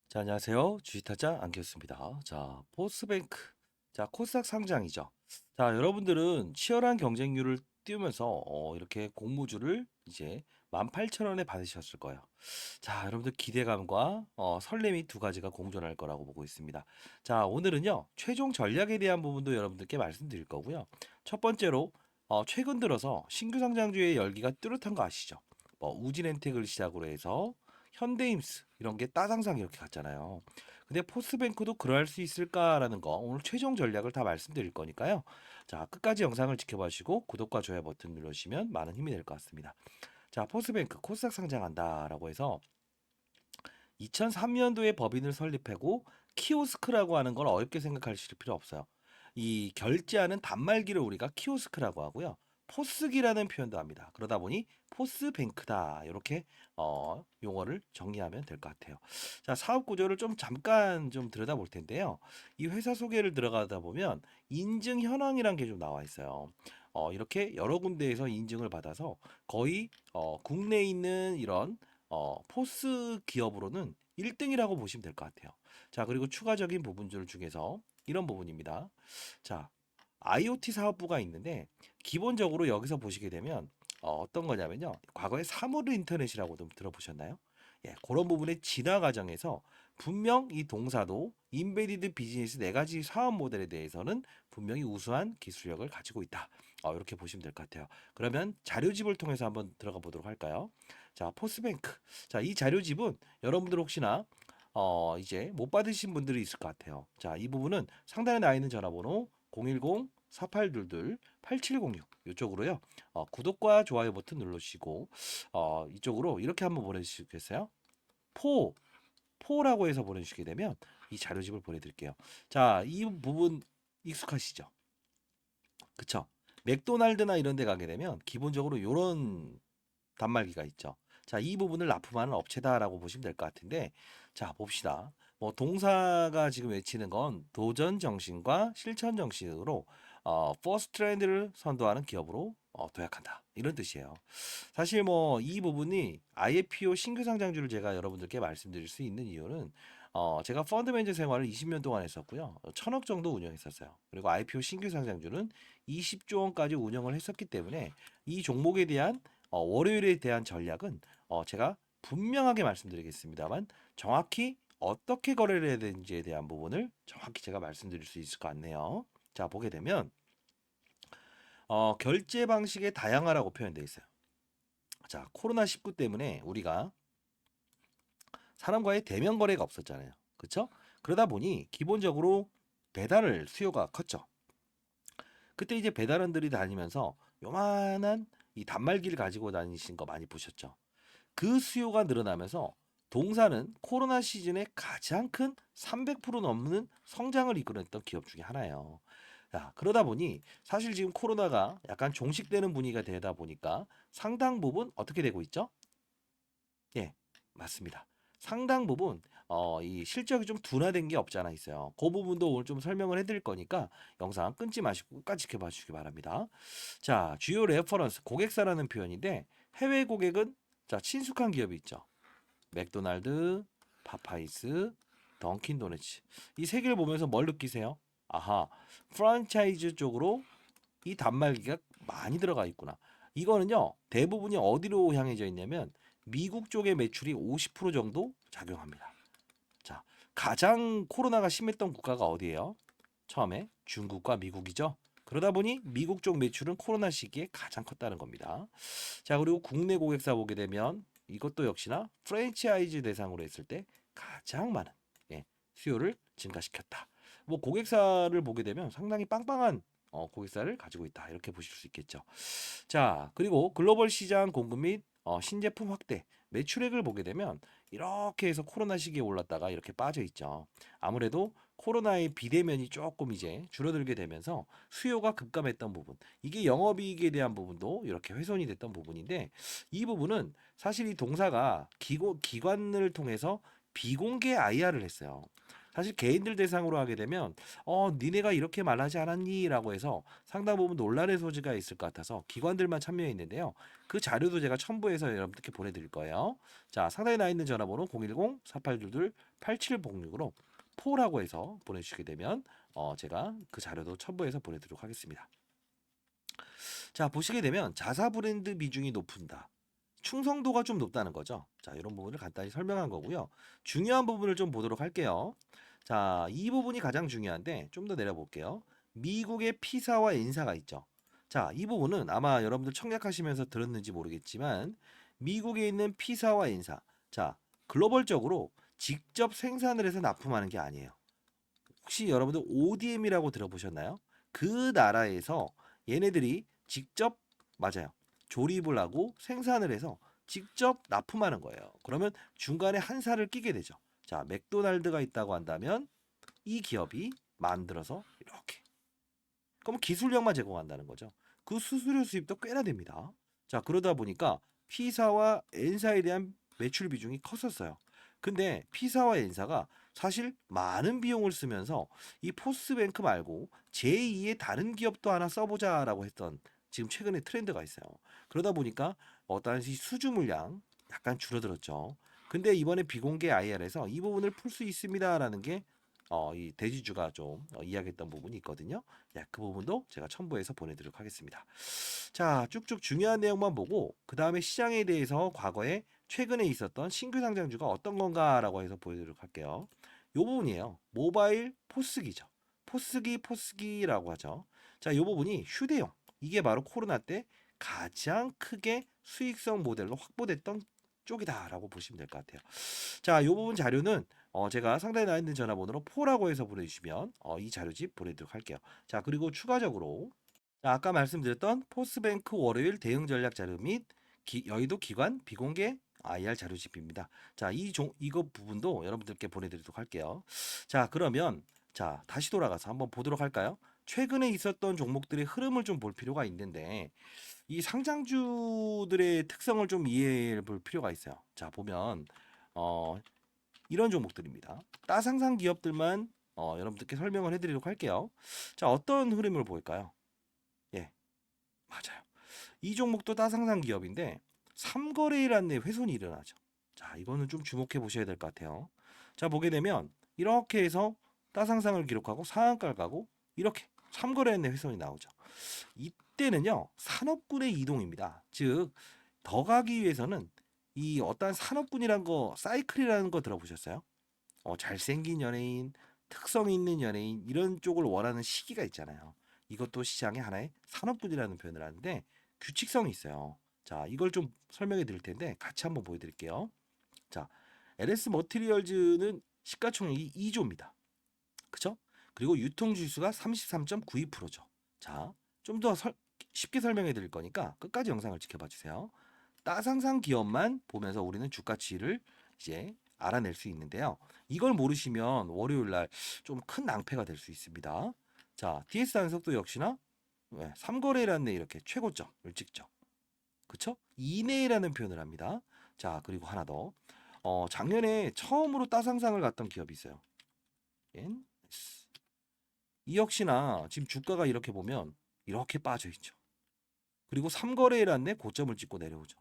자, 안녕하세요. 주식타자 안겼습니다. 자, 포스뱅크. 자, 코스닥 상장이죠. 자, 여러분들은 치열한 경쟁률을 띄우면서 이렇게 공모주를 이제 18,000원에 받으셨을 거예요. 자, 여러분들 기대감과 설렘이 두 가지가 공존할 거라고 보고 있습니다. 자, 오늘은요, 최종 전략에 대한 부분도 여러분들께 말씀드릴 거고요. 첫 번째로, 최근 들어서 신규 상장주의 열기가 뚜렷한 거 아시죠? 뭐, 우진엔텍을 시작으로 해서 현대임스 이런 게 따당상 이렇게 갔잖아요. 근데 포스뱅크도 그럴 수 있을까라는 거 오늘 최종 전략을 다 말씀드릴 거니까요. 자, 끝까지 영상을 지켜보시고 구독과 좋아요 버튼 눌러주시면 많은 힘이 될 것 같습니다. 자, 포스뱅크 코스닥 상장한다라고 해서 2003년도에 법인을 설립하고 키오스크라고 하는 걸 어렵게 생각하실 필요 없어요. 이 결제하는 단말기를 우리가 키오스크라고 하고요. 포스기라는 표현도 합니다. 그러다 보니 포스뱅크다. 이렇게 용어를 정리하면 될 것 같아요. 자, 사업 구조를 좀 잠깐 좀 들여다볼 텐데요. 이 회사 소개를 들어가다 보면 인증 현황이란 게 좀 나와 있어요. 이렇게 여러 군데에서 인증을 받아서 거의 국내에 있는 이런 포스 기업으로는 1등이라고 보시면 될 것 같아요. 자, 그리고 추가적인 부분들 중에서 이런 부분입니다. 자, IoT 사업부가 있는데 기본적으로 여기서 보시게 되면 어떤 거냐면요. 과거에 사물 인터넷이라고 좀 들어보셨나요? 예, 그런 부분의 진화 과정에서 분명 이 동사도 인베디드 비즈니스 네 가지 사업 모델에 대해서는 분명히 우수한 기술력을 가지고 있다. 이렇게 보시면 될 것 같아요. 그러면 자료집을 통해서 한번 들어가 보도록 할까요? 자, 포스뱅크. 자, 이 자료집은 여러분들 혹시나 이제 못 받으신 분들이 있을 것 같아요. 자, 이 부분은 상단에 나와 있는 전화번호 010-4822-8706 이쪽으로요. 구독과 좋아요 버튼 눌러주시고 이쪽으로 이렇게 한번 보내주시겠어요? 포 포라고 해서 보내주시게 되면 이 자료집을 보내드릴게요. 자, 이 부분 익숙하시죠? 그쵸? 맥도날드나 이런 데 가게 되면 기본적으로 이런 단말기가 있죠. 자, 이 부분을 납품하는 업체다라고 보시면 될 것 같은데, 자, 봅시다. 뭐 동사가 지금 외치는 건 도전 정신과 실천 정신으로 퍼스트 트렌드를 선도하는 기업으로 도약한다. 이런 뜻이에요. 사실 뭐 이 부분이 IPO 신규 상장주를 제가 여러분들께 말씀드릴 수 있는 이유는 제가 펀드 매니저 생활을 20년 동안 했었고요. 1000억 정도 운영했었어요. 그리고 IPO 신규 상장주는 20조 원까지 운영을 했었기 때문에 이 종목에 대한 월요일에 대한 전략은 제가 분명하게 말씀드리겠습니다만 정확히 어떻게 거래를 해야 되는지에 대한 부분을 정확히 제가 말씀드릴 수 있을 것 같네요. 자, 보게 되면 결제 방식의 다양화라고 표현되어 있어요. 자, 코로나19 때문에 우리가 사람과의 대면 거래가 없었잖아요. 그렇죠? 그러다 보니 기본적으로 배달을 수요가 컸죠. 그때 이제 배달원들이 다니면서 요만한 이 단말기를 가지고 다니신 거 많이 보셨죠? 그 수요가 늘어나면서 동사는 코로나 시즌에 가장 큰 300% 넘는 성장을 이끌어냈던 기업 중에 하나예요. 자, 그러다 보니 사실 지금 코로나가 약간 종식되는 분위기가 되다 보니까 상당 부분 어떻게 되고 있죠? 예, 맞습니다. 상당 부분 이 실적이 좀 둔화된 게 없지 않아 있어요. 그 부분도 오늘 좀 설명을 해드릴 거니까 영상 끊지 마시고 끝까지 지켜봐 주시기 바랍니다. 자, 주요 레퍼런스 고객사라는 표현인데 해외 고객은 자 친숙한 기업이 있죠. 맥도날드, 파파이스, 던킨 도너츠. 이 세 개를 보면서 뭘 느끼세요? 아하, 프랜차이즈 쪽으로 이 단말기가 많이 들어가 있구나. 이거는요, 대부분이 어디로 향해져 있냐면 미국 쪽의 매출이 50% 정도 작용합니다. 자, 가장 코로나가 심했던 국가가 어디예요? 처음에 중국과 미국이죠. 그러다 보니 미국 쪽 매출은 코로나 시기에 가장 컸다는 겁니다. 자, 그리고 국내 고객사 보게 되면 이것도 역시나 프랜차이즈 대상으로 했을 때 가장 많은 예, 수요를 증가시켰다. 뭐 고객사를 보게 되면 상당히 빵빵한 고객사를 가지고 있다. 이렇게 보실 수 있겠죠. 자, 그리고 글로벌 시장 공급 및 신제품 확대, 매출액을 보게 되면 이렇게 해서 코로나 시기에 올랐다가 이렇게 빠져 있죠. 아무래도 코로나의 비대면이 조금 이제 줄어들게 되면서 수요가 급감했던 부분, 이게 영업이익에 대한 부분도 이렇게 훼손이 됐던 부분인데 이 부분은 사실 이 동사가 기관을 통해서 비공개 IR을 했어요. 사실 개인들 대상으로 하게 되면 니네가 이렇게 말하지 않았니? 라고 해서 상당 부분 논란의 소지가 있을 것 같아서 기관들만 참여했는데요. 그 자료도 제가 첨부해서 여러분들께 보내드릴 거예요. 자, 상단에 나 있는 전화번호 010-4822-8706으로 포라고 해서 보내주시게 되면 제가 그 자료도 첨부해서 보내드리도록 하겠습니다. 자, 보시게 되면 자사 브랜드 비중이 높은다. 충성도가 좀 높다는 거죠. 자, 이런 부분을 간단히 설명한 거고요. 중요한 부분을 좀 보도록 할게요. 자, 이 부분이 가장 중요한데 좀 더 내려볼게요. 미국의 피사와 엔사가 있죠. 자, 이 부분은 아마 여러분들 청약하시면서 들었는지 모르겠지만 미국에 있는 피사와 엔사. 자, 글로벌적으로 직접 생산을 해서 납품하는 게 아니에요. 혹시 여러분들 ODM이라고 들어보셨나요? 그 나라에서 얘네들이 직접 맞아요. 조립을 하고 생산을 해서 직접 납품하는 거예요. 그러면 중간에 한 살을 끼게 되죠. 자, 맥도날드가 있다고 한다면 이 기업이 만들어서 이렇게. 그럼 기술력만 제공한다는 거죠. 그 수수료 수입도 꽤나 됩니다. 자, 그러다 보니까 피사와 엔사에 대한 매출 비중이 컸었어요. 근데 피사와 엔사가 사실 많은 비용을 쓰면서 이 포스뱅크 말고 제2의 다른 기업도 하나 써보자라고 했던 지금 최근에 트렌드가 있어요. 그러다 보니까 어떤 수주 물량 약간 줄어들었죠. 근데 이번에 비공개 IR에서 이 부분을 풀 수 있습니다라는 게 이 대지주가 좀 이야기했던 부분이 있거든요. 야, 그 부분도 제가 첨부해서 보내드리도록 하겠습니다. 자, 쭉쭉 중요한 내용만 보고 그 다음에 시장에 대해서 과거에 최근에 있었던 신규 상장주가 어떤 건가라고 해서 보여드리도록 할게요. 요 부분이에요. 모바일 포스기죠. 포스기라고 하죠. 자, 요 부분이 휴대용. 이게 바로 코로나 때 가장 크게 수익성 모델로 확보됐던 쪽이다라고 보시면 될 것 같아요. 자, 요 부분 자료는 제가 상단에 나와 있는 전화번호로 포라고 해서 보내주시면 이 자료집 보내드리도록 할게요. 자, 그리고 추가적으로 자, 아까 말씀드렸던 포스뱅크 월요일 대응 전략 자료 및 여의도 기관 비공개 IR 자료집입니다. 자, 이거 부분도 여러분들께 보내드리도록 할게요. 자, 그러면 자, 다시 돌아가서 한번 보도록 할까요? 최근에 있었던 종목들의 흐름을 좀 볼 필요가 있는데 이 상장주들의 특성을 좀 이해해 볼 필요가 있어요. 자, 보면 어, 이런 종목들입니다. 따상상 기업들만 여러분들께 설명을 해드리도록 할게요. 자, 어떤 흐름을 보일까요? 예, 맞아요. 이 종목도 따상상 기업인데 3거래일 안에 훼손이 일어나죠. 자, 이거는 좀 주목해 보셔야 될 것 같아요. 자, 보게 되면 이렇게 해서 따상상을 기록하고 상한가를 가고 이렇게 3거래일 내 훼손이 나오죠. 이때는요, 산업군의 이동입니다. 즉, 더 가기 위해서는 이 어떠한 산업군이란 거, 사이클이라는 거 들어보셨어요? 잘생긴 연예인, 특성 있는 연예인 이런 쪽을 원하는 시기가 있잖아요. 이것도 시장의 하나의 산업군이라는 표현을 하는데 규칙성이 있어요. 자, 이걸 좀 설명해 드릴 텐데 같이 한번 보여드릴게요. 자, LS 머티리얼즈는 시가총액이 2조입니다. 그쵸? 그리고 유통주수가 33.92%죠. 자, 좀 더 쉽게 설명해 드릴 거니까 끝까지 영상을 지켜봐 주세요. 따상상 기업만 보면서 우리는 주가치를 이제 알아낼 수 있는데요. 이걸 모르시면 월요일 날 좀 큰 낭패가 될 수 있습니다. 자, DS 단속도 역시나 3거래일 내 이렇게 최고점을 찍죠. 그쵸? 이내라는 표현을 합니다. 자, 그리고 하나 더. 작년에 처음으로 따상상을 갔던 기업이 있어요. NS. 이 역시나 지금 주가가 이렇게 보면 이렇게 빠져 있죠. 그리고 3거래일 안에 고점을 찍고 내려오죠.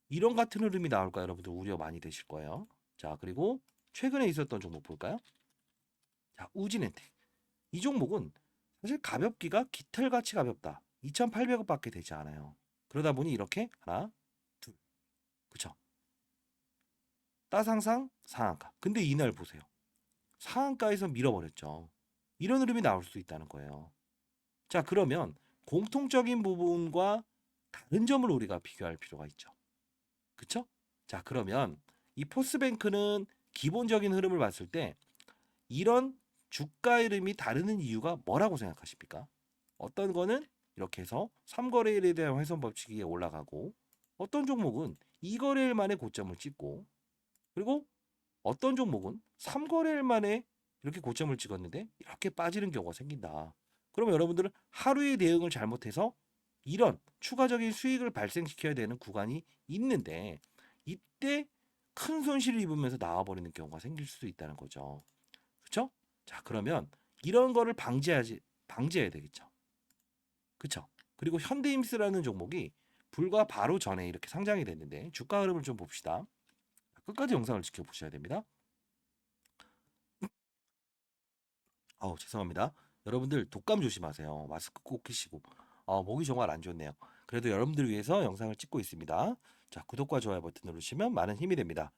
이런 같은 흐름이 나올까 여러분들 우려 많이 되실 거예요. 자, 그리고 최근에 있었던 종목 볼까요? 자, 우진엔텍. 이 종목은 사실 가볍기가 깃털같이 가볍다. 2,800원밖에 되지 않아요. 그러다 보니 이렇게 하나, 둘, 그쵸? 따상상 상한가. 근데 이날 보세요. 상한가에서 밀어버렸죠. 이런 흐름이 나올 수 있다는 거예요. 자, 그러면 공통적인 부분과 다른 점을 우리가 비교할 필요가 있죠. 그쵸? 자, 그러면 이 포스뱅크는 기본적인 흐름을 봤을 때 이런 주가 흐름이 다르는 이유가 뭐라고 생각하십니까? 어떤 거는 이렇게 해서 3거래일에 대한 훼손 법칙이 올라가고 어떤 종목은 2거래일 만에 고점을 찍고 그리고 어떤 종목은 3거래일 만에 이렇게 고점을 찍었는데 이렇게 빠지는 경우가 생긴다. 그러면 여러분들은 하루의 대응을 잘못해서 이런 추가적인 수익을 발생시켜야 되는 구간이 있는데 이때 큰 손실을 입으면서 나와버리는 경우가 생길 수도 있다는 거죠. 그렇죠? 자, 그러면 이런 거를 방지해야 되겠죠. 그쵸? 그리고 현대임스라는 종목이 불과 바로 전에 이렇게 상장이 됐는데 주가 흐름을 좀 봅시다. 끝까지 영상을 지켜보셔야 됩니다. 죄송합니다. 여러분들 독감 조심하세요. 마스크 꼭 끼시고. 목이 정말 안 좋네요. 그래도 여러분들 위해서 영상을 찍고 있습니다. 자, 구독과 좋아요 버튼 누르시면 많은 힘이 됩니다.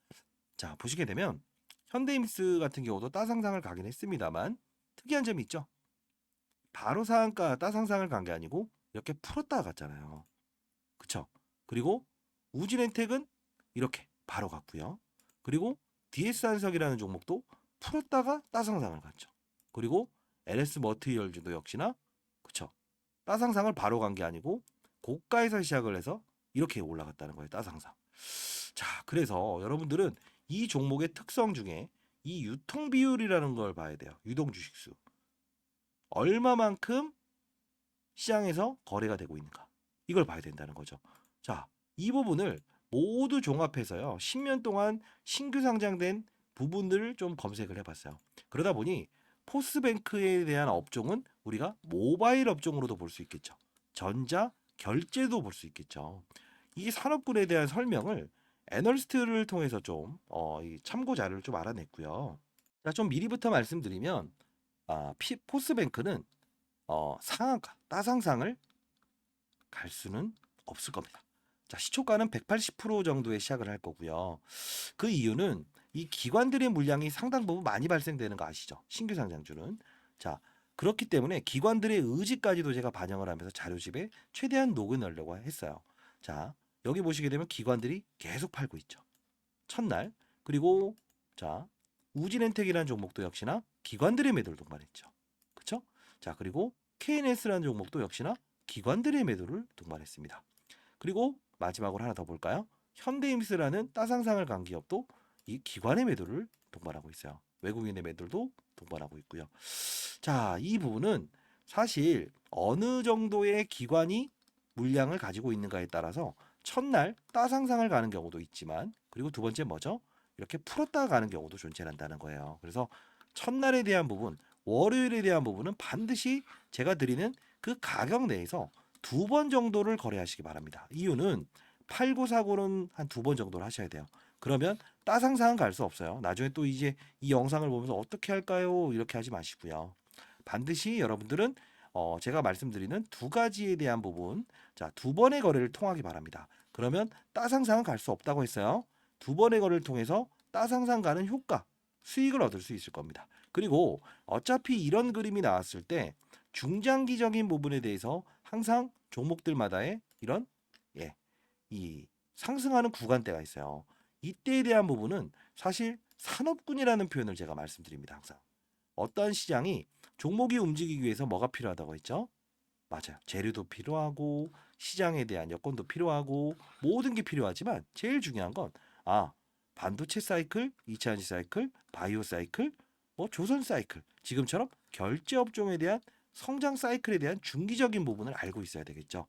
자, 보시게 되면 현대임스 같은 경우도 따상상을 가긴 했습니다만 특이한 점이 있죠. 바로 상한가 따상상을 간 게 아니고 이렇게 풀었다가 갔잖아요. 그쵸? 그리고 우진엔텍은 이렇게 바로 갔고요. 그리고 DS한석이라는 종목도 풀었다가 따상상을 갔죠. 그리고 LS 머티리얼즈도 역시나 그쵸? 따상상을 바로 간 게 아니고 고가에서 시작을 해서 이렇게 올라갔다는 거예요. 따상상. 자, 그래서 여러분들은 이 종목의 특성 중에 이 유통 비율이라는 걸 봐야 돼요. 유동 주식수. 얼마만큼 시장에서 거래가 되고 있는가. 이걸 봐야 된다는 거죠. 자, 이 부분을 모두 종합해서요. 10년 동안 신규 상장된 부분들을 좀 검색을 해봤어요. 그러다 보니 포스뱅크에 대한 업종은 우리가 모바일 업종으로도 볼 수 있겠죠. 전자, 결제도 볼 수 있겠죠. 이 산업군에 대한 설명을 애널리스트를 통해서 좀 이 참고 자료를 좀 알아냈고요. 자, 좀 미리부터 말씀드리면 포스뱅크는 상한가, 따상상을 갈 수는 없을 겁니다. 자, 시초가는 180% 정도에 시작을 할 거고요. 그 이유는 이 기관들의 물량이 상당 부분 많이 발생되는 거 아시죠? 신규 상장주는. 자, 그렇기 때문에 기관들의 의지까지도 제가 반영을 하면서 자료집에 최대한 녹여내려고 했어요. 자, 여기 보시게 되면 기관들이 계속 팔고 있죠. 첫날. 그리고 자, 우진엔텍이라는 종목도 역시나 기관들의 매도를 동반했죠. 그렇죠? 자, 그리고 KNS라는 종목도 역시나 기관들의 매도를 동반했습니다. 그리고 마지막으로 하나 더 볼까요? 현대임스라는 따상상을 간 기업도 이 기관의 매도를 동반하고 있어요. 외국인의 매도도 동반하고 있고요. 자, 이 부분은 사실 어느 정도의 기관이 물량을 가지고 있는가에 따라서 첫날 따상상을 가는 경우도 있지만 그리고 두 번째 뭐죠? 이렇게 풀었다가 가는 경우도 존재한다는 거예요. 그래서 첫날에 대한 부분, 월요일에 대한 부분은 반드시 제가 드리는 그 가격 내에서 두 번 정도를 거래하시기 바랍니다. 이유는 팔고 사고는 한 두 번 정도를 하셔야 돼요. 그러면 따상상은 갈 수 없어요. 나중에 또 이제 이 영상을 보면서 어떻게 할까요? 이렇게 하지 마시고요. 반드시 여러분들은 제가 말씀드리는 두 가지에 대한 부분, 자, 두 번의 거래를 통하기 바랍니다. 그러면 따상상은 갈 수 없다고 했어요. 두 번의 거래를 통해서 따상상 가는 효과, 수익을 얻을 수 있을 겁니다. 그리고 어차피 이런 그림이 나왔을 때 중장기적인 부분에 대해서 항상 종목들마다의 이런 이 상승하는 구간대가 있어요. 이때에 대한 부분은 사실 산업군이라는 표현을 제가 말씀드립니다. 항상 어떤 시장이 종목이 움직이기 위해서 뭐가 필요하다고 했죠? 맞아요. 재료도 필요하고 시장에 대한 여건도 필요하고 모든 게 필요하지만 제일 중요한 건 반도체 사이클, 2차 전지 사이클, 바이오 사이클, 뭐 조선 사이클, 지금처럼 결제 업종에 대한 성장 사이클에 대한 중기적인 부분을 알고 있어야 되겠죠.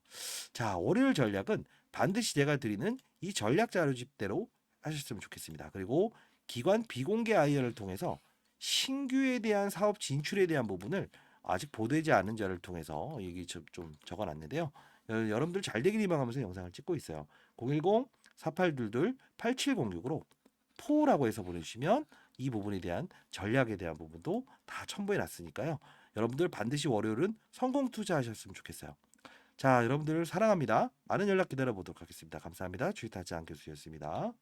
자, 월요일 전략은 반드시 제가 드리는 이 전략 자료집대로 하셨으면 좋겠습니다. 그리고 기관 비공개 IR을 통해서 신규에 대한 사업 진출에 대한 부분을 아직 보도되지 않은 자를 통해서 여기 좀 적어놨는데요. 여러분들 잘 되길 희망하면서 영상을 찍고 있어요. 010-4822-8706으로 포라고 해서 보내주시면 이 부분에 대한 전략에 대한 부분도 다 첨부해 놨으니까요. 여러분들 반드시 월요일은 성공 투자하셨으면 좋겠어요. 자, 여러분들 사랑합니다. 많은 연락 기다려 보도록 하겠습니다. 감사합니다. 주의타지 안교수였습니다.